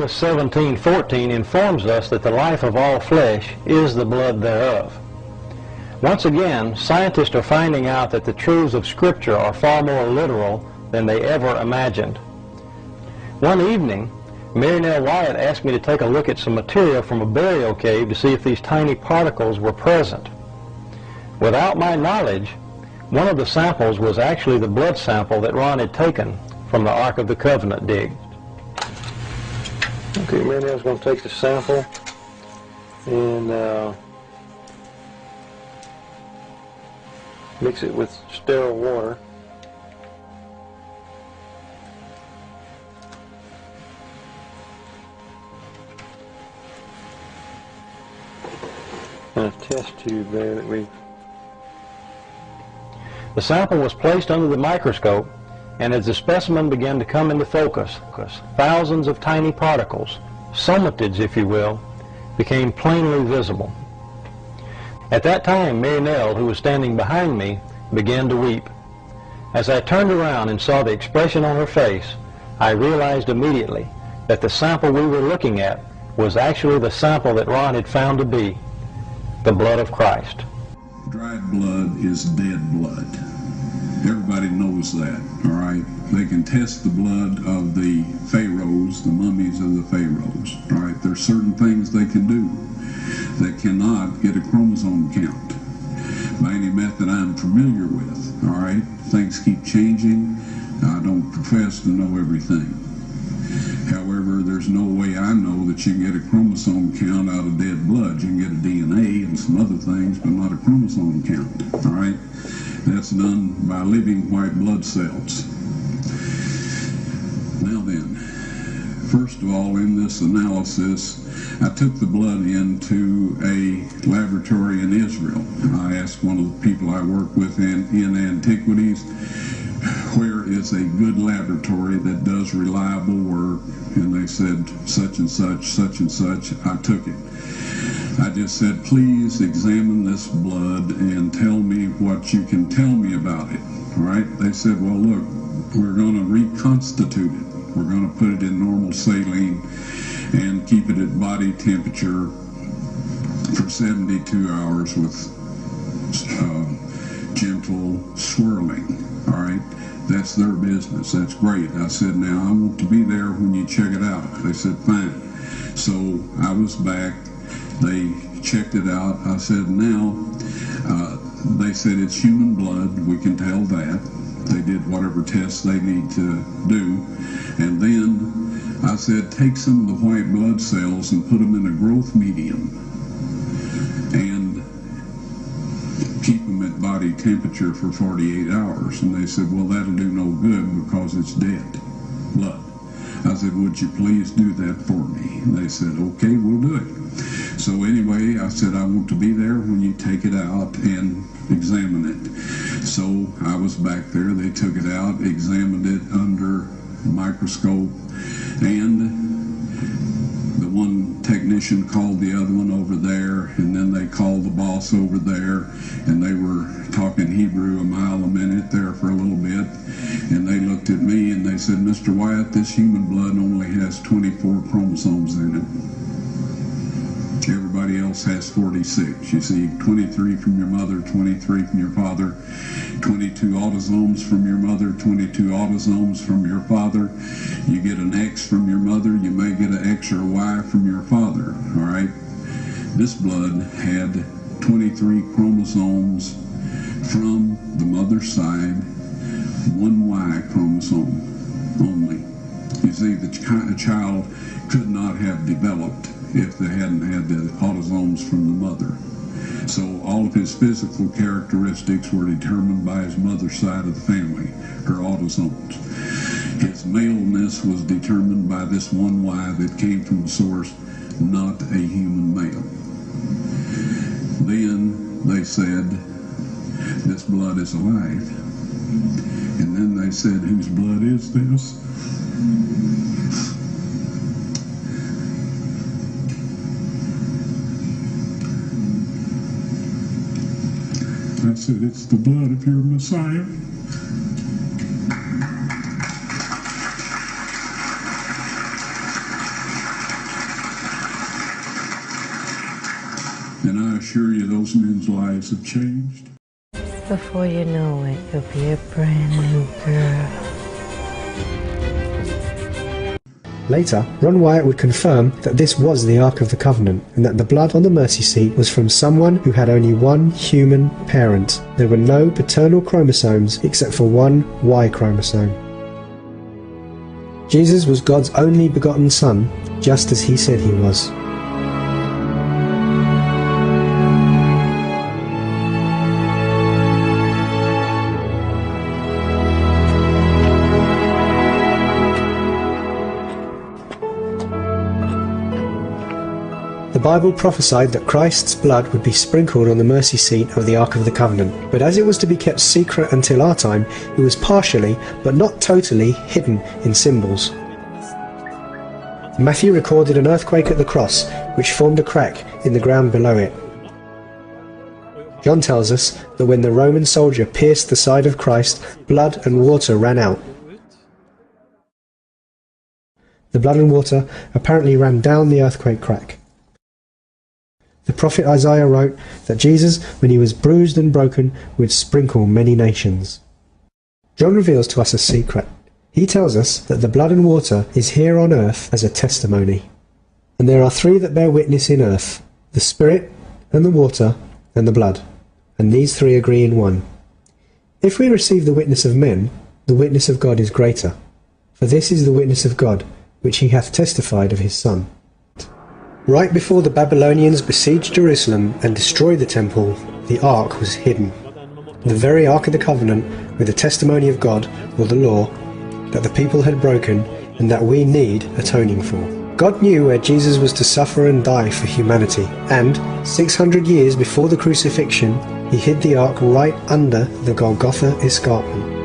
Leviticus 17:14 informs us that the life of all flesh is the blood thereof. Once again, scientists are finding out that the truths of Scripture are far more literal than they ever imagined. One evening, Mary Nell Wyatt asked me to take a look at some material from a burial cave to see if these tiny particles were present. Without my knowledge, one of the samples was actually the blood sample that Ron had taken from the Ark of the Covenant dig. Okay, Mary Nell's going to take the sample and mix it with sterile water. And a test tube there that The sample was placed under the microscope, and as the specimen began to come into focus, thousands of tiny particles, somatids if you will, became plainly visible. At that time, Mary Nell, who was standing behind me, began to weep. As I turned around and saw the expression on her face, I realized immediately that the sample we were looking at was actually the sample that Ron had found to be the blood of Christ. Dried blood is dead blood. Everybody knows that, all right? They can test the blood of the pharaohs, the mummies of the pharaohs, all right? There's certain things they can do that cannot get a chromosome count by any method I'm familiar with, all right? Things keep changing. I don't profess to know everything. However, there's no way I know that you can get a chromosome count out of dead blood. You can get a DNA and some other things, but not a chromosome count, all right? That's done by living white blood cells. Now then, first of all, in this analysis, I took the blood into a laboratory in Israel. I asked one of the people I work with in antiquities, where is a good laboratory that does reliable work? And they said, such and such, such and such. I took it. I just said, please examine this blood and tell me what you can tell me about it. All right? They said, well, look, we're going to reconstitute it. We're going to put it in normal saline and keep it at body temperature for 72 hours with gentle swirling. All right? That's their business. That's great. I said, now I want to be there when you check it out. They said, fine. So I was back. They checked it out. I said, now, they said it's human blood. We can tell that. They did whatever tests they need to do. And then I said, take some of the white blood cells and put them in a growth medium and keep them at body temperature for 48 hours. And they said, well, that'll do no good because it's dead blood. I said, would you please do that for me? And they said, okay, we'll do it. So anyway, I said, I want to be there when you take it out and examine it. So I was back there. They took it out, examined it under a microscope, and the one technician called the other one over there, and then they called the boss over there, and they were talking Hebrew a mile a minute there for a little bit, and they looked at me and they said, Mr. Wyatt, this human blood only has 24 chromosomes in it. Everybody else has 46. You see, 23 from your mother, 23 from your father, 22 autosomes from your mother, 22 autosomes from your father. You get an X from your mother, you may get an X or Y from your father, all right? This blood had 23 chromosomes from the mother's side, one Y chromosome only. You see, the child could not have developed if they hadn't had the autosomes from the mother. So all of his physical characteristics were determined by his mother's side of the family, her autosomes. His maleness was determined by this one Y that came from the source, not a human male. Then they said, this blood is alive. And then they said, whose blood is this? I said, it's the blood of your Messiah. And I assure you those men's lives have changed. Before you know it, you'll be a brand new girl. Later, Ron Wyatt would confirm that this was the Ark of the Covenant, and that the blood on the mercy seat was from someone who had only one human parent. There were no paternal chromosomes except for one Y chromosome. Jesus was God's only begotten Son, just as he said he was. The Bible prophesied that Christ's blood would be sprinkled on the mercy seat of the Ark of the Covenant, but as it was to be kept secret until our time, it was partially, but not totally, hidden in symbols. Matthew recorded an earthquake at the cross, which formed a crack in the ground below it. John tells us that when the Roman soldier pierced the side of Christ, blood and water ran out. The blood and water apparently ran down the earthquake crack. The prophet Isaiah wrote that Jesus, when he was bruised and broken, would sprinkle many nations. John reveals to us a secret. He tells us that the blood and water is here on earth as a testimony. And there are three that bear witness in earth: the Spirit, and the water, and the blood. And these three agree in one. If we receive the witness of men, the witness of God is greater. For this is the witness of God, which he hath testified of his Son. Right before the Babylonians besieged Jerusalem and destroyed the temple, the Ark was hidden. The very Ark of the Covenant, with the testimony of God, or the law, that the people had broken and that we need atoning for. God knew where Jesus was to suffer and die for humanity, and 600 years before the crucifixion, he hid the Ark right under the Golgotha escarpment.